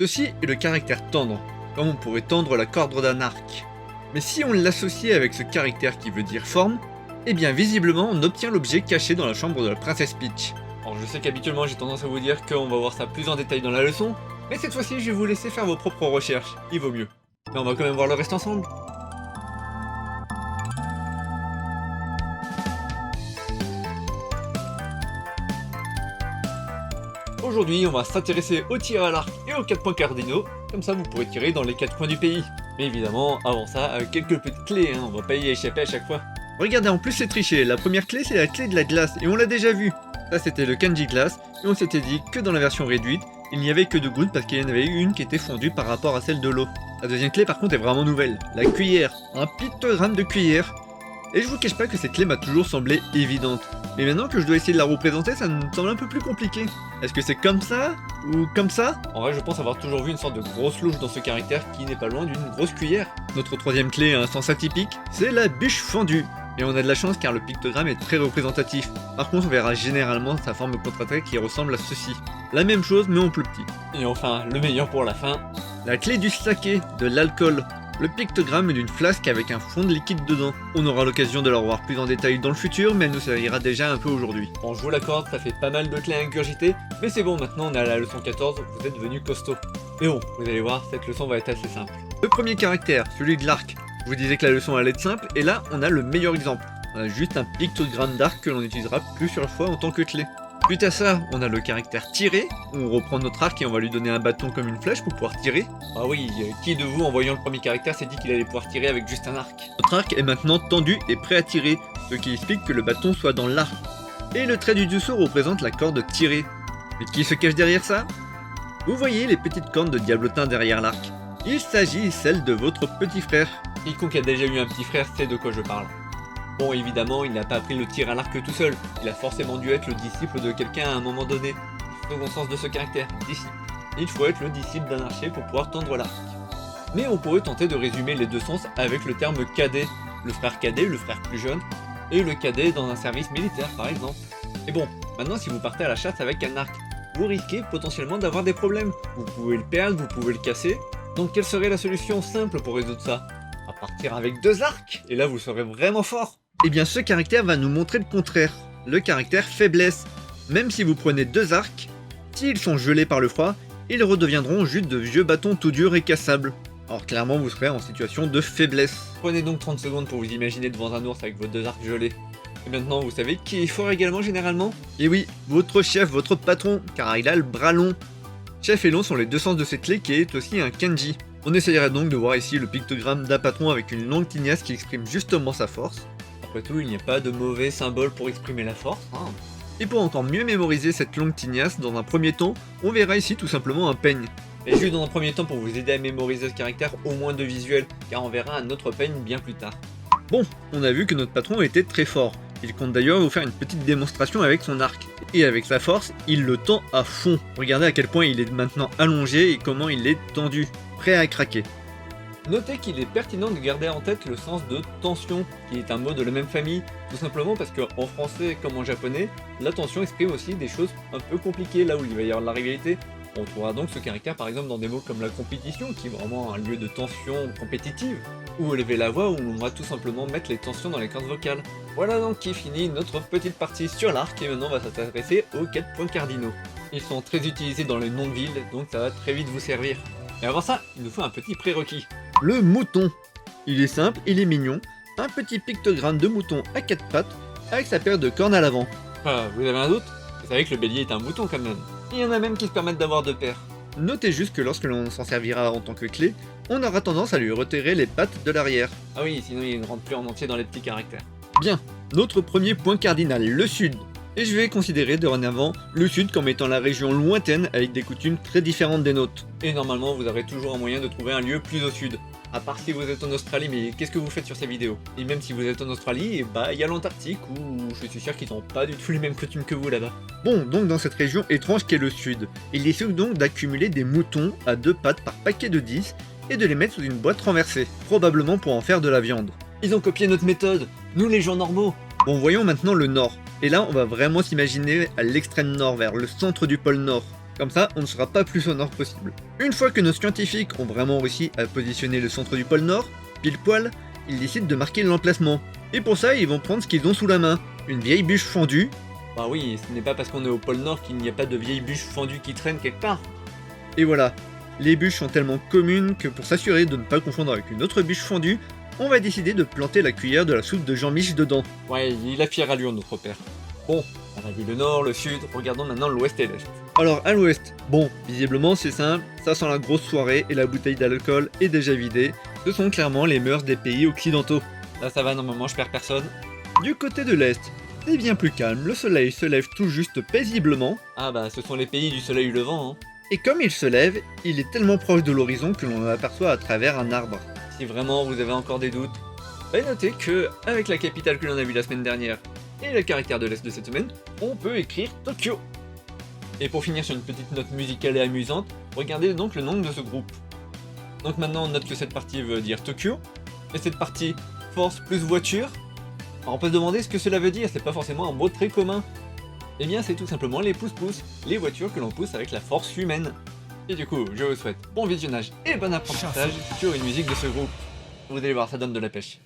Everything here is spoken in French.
Ceci est le caractère tendre, comme on pourrait tendre la corde d'un arc. Mais si on l'associe avec ce caractère qui veut dire forme, eh bien visiblement on obtient l'objet caché dans la chambre de la princesse Peach. Alors je sais qu'habituellement j'ai tendance à vous dire qu'on va voir ça plus en détail dans la leçon, mais cette fois-ci je vais vous laisser faire vos propres recherches, il vaut mieux. Et on va quand même voir le reste ensemble. Aujourd'hui, on va s'intéresser au tir à l'arc et aux 4 points cardinaux, comme ça vous pourrez tirer dans les 4 coins du pays. Mais évidemment, avant ça, quelques petites clés, on va pas y échapper à chaque fois. Regardez, en plus c'est triché, la première clé c'est la clé de la glace, et on l'a déjà vu. Ça c'était le kanji glace, et on s'était dit que dans la version réduite, il n'y avait que 2 gouttes parce qu'il y en avait une qui était fondue par rapport à celle de l'eau. La deuxième clé par contre est vraiment nouvelle, la cuillère, un pictogramme de cuillère. Et je vous cache pas que cette clé m'a toujours semblé évidente. Mais maintenant que je dois essayer de la représenter, ça me semble un peu plus compliqué. Est-ce que c'est comme ça ou comme ça? En vrai, je pense avoir toujours vu une sorte de grosse louche dans ce caractère qui n'est pas loin d'une grosse cuillère. Notre troisième clé a un sens atypique, c'est la bûche fendue. Et on a de la chance car le pictogramme est très représentatif. Par contre, on verra généralement sa forme contre-attaque qui ressemble à ceci. La même chose mais en plus petit. Et enfin, le meilleur pour la fin, la clé du saké, de l'alcool. Le pictogramme est d'une flasque avec un fond de liquide dedans. On aura l'occasion de le revoir plus en détail dans le futur, mais elle nous servira déjà un peu aujourd'hui. Bon, je vous l'accorde, ça fait pas mal de clés à ingurgiter, mais c'est bon, maintenant on est à la leçon 14, vous êtes devenu costaud. Mais bon, vous allez voir, cette leçon va être assez simple. Le premier caractère, celui de l'arc. Je vous disais que la leçon allait être simple, et là on a le meilleur exemple. On a juste un pictogramme d'arc que l'on utilisera plusieurs fois en tant que clé. Suite à ça, on a le caractère tiré, où on reprend notre arc et on va lui donner un bâton comme une flèche pour pouvoir tirer. Ah oui, qui de vous en voyant le premier caractère s'est dit qu'il allait pouvoir tirer avec juste un arc? Notre arc est maintenant tendu et prêt à tirer, ce qui explique que le bâton soit dans l'arc. Et le trait du dessous représente la corde tirée. Mais qui se cache derrière ça? Vous voyez les petites cornes de diablotin derrière l'arc. Il s'agit celle de votre petit frère. Quiconque a déjà eu un petit frère sait de quoi je parle. Bon, évidemment, il n'a pas appris le tir à l'arc tout seul. Il a forcément dû être le disciple de quelqu'un à un moment donné. Second sens de ce caractère, disciple. Il faut être le disciple d'un archer pour pouvoir tendre l'arc. Mais on pourrait tenter de résumer les deux sens avec le terme cadet. Le frère cadet, le frère plus jeune, et le cadet dans un service militaire par exemple. Et bon, maintenant si vous partez à la chasse avec un arc, vous risquez potentiellement d'avoir des problèmes. Vous pouvez le perdre, vous pouvez le casser. Donc quelle serait la solution simple pour résoudre ça? À partir avec 2 arcs, et là vous serez vraiment fort. Eh bien ce caractère va nous montrer le contraire, le caractère faiblesse. Même si vous prenez 2 arcs, s'ils sont gelés par le froid, ils redeviendront juste de vieux bâtons tout durs et cassables. Alors clairement vous serez en situation de faiblesse. Prenez donc 30 secondes pour vous imaginer devant un ours avec vos 2 arcs gelés. Et maintenant vous savez qui est fort également généralement? Et oui, votre chef, votre patron, car il a le bras long. Chef et long sont les deux sens de cette clé qui est aussi un kanji. On essayera donc de voir ici le pictogramme d'un patron avec une longue tignasse qui exprime justement sa force. Après tout, il n'y a pas de mauvais symbole pour exprimer la force. Et pour encore mieux mémoriser cette longue tignasse, dans un premier temps, on verra ici tout simplement un peigne. Et juste dans un premier temps pour vous aider à mémoriser ce caractère, au moins de visuel, car on verra un autre peigne bien plus tard. Bon, on a vu que notre patron était très fort. Il compte d'ailleurs vous faire une petite démonstration avec son arc. Et avec sa force, il le tend à fond. Regardez à quel point il est maintenant allongé et comment il est tendu, prêt à craquer. Notez qu'il est pertinent de garder en tête le sens de tension, qui est un mot de la même famille, tout simplement parce qu'en français comme en japonais, la tension exprime aussi des choses un peu compliquées, là où il va y avoir de la rivalité. On trouvera donc ce caractère par exemple dans des mots comme la compétition, qui est vraiment un lieu de tension compétitive, ou élever la voix, où on va tout simplement mettre les tensions dans les cordes vocales. Voilà donc qui finit notre petite partie sur l'arc, et maintenant on va s'intéresser aux 4 points cardinaux. Ils sont très utilisés dans les noms de villes, donc ça va très vite vous servir. Et avant ça, il nous faut un petit prérequis. Le mouton. Il est simple, il est mignon. Un petit pictogramme de mouton à 4 pattes, avec sa paire de cornes à l'avant. Vous avez un doute? Vous savez que le bélier est un mouton quand même. Il y en a même qui se permettent d'avoir 2 paires. Notez juste que lorsque l'on s'en servira en tant que clé, on aura tendance à lui retirer les pattes de l'arrière. Ah oui, sinon il ne rentre plus en entier dans les petits caractères. Bien, notre premier point cardinal, le sud. Et je vais considérer dorénavant le sud comme étant la région lointaine avec des coutumes très différentes des nôtres. Et normalement vous aurez toujours un moyen de trouver un lieu plus au sud. À part si vous êtes en Australie, mais qu'est-ce que vous faites sur ces vidéos? Et même si vous êtes en Australie, il y a l'Antarctique où je suis sûr qu'ils n'ont pas du tout les mêmes coutumes que vous là-bas. Bon, donc dans cette région étrange qu'est le sud, il essaie donc d'accumuler des moutons à 2 pattes par paquet de 10 et de les mettre sous une boîte renversée, probablement pour en faire de la viande. Ils ont copié notre méthode, nous les gens normaux. Bon, voyons maintenant le nord. Et là, on va vraiment s'imaginer à l'extrême nord, vers le centre du pôle Nord. Comme ça, on ne sera pas plus au nord possible. Une fois que nos scientifiques ont vraiment réussi à positionner le centre du pôle Nord, pile poil, ils décident de marquer l'emplacement. Et pour ça, ils vont prendre ce qu'ils ont sous la main. Une vieille bûche fendue. Bah oui, ce n'est pas parce qu'on est au pôle Nord qu'il n'y a pas de vieille bûche fendue qui traîne quelque part. Et voilà, les bûches sont tellement communes que pour s'assurer de ne pas confondre avec une autre bûche fendue, on va décider de planter la cuillère de la soupe de Jean-Mich dedans. Ouais, il a fière allure notre père. Bon, on a vu le nord, le sud, regardons maintenant l'ouest et l'est. Alors à l'ouest, bon, visiblement c'est simple, ça sent la grosse soirée et la bouteille d'alcool est déjà vidée. Ce sont clairement les mœurs des pays occidentaux. Là ça va, normalement je perds personne. Du côté de l'est, c'est bien plus calme, le soleil se lève tout juste paisiblement. Ah bah ce sont les pays du soleil levant, hein. Et comme il se lève, il est tellement proche de l'horizon que l'on l'aperçoit à travers un arbre. Si vraiment vous avez encore des doutes, veuillez noter que, avec la capitale que l'on a vue la semaine dernière et le caractère de l'Est de cette semaine, on peut écrire Tokyo. Et pour finir sur une petite note musicale et amusante, regardez donc le nom de ce groupe. Donc maintenant on note que cette partie veut dire Tokyo, et cette partie force plus voiture. Alors on peut se demander ce que cela veut dire, c'est pas forcément un mot très commun. Eh bien c'est tout simplement les pousse-pousse, les voitures que l'on pousse avec la force humaine. Et du coup, je vous souhaite bon visionnage et bon apprentissage sur une musique de ce groupe. Vous allez voir, ça donne de la pêche.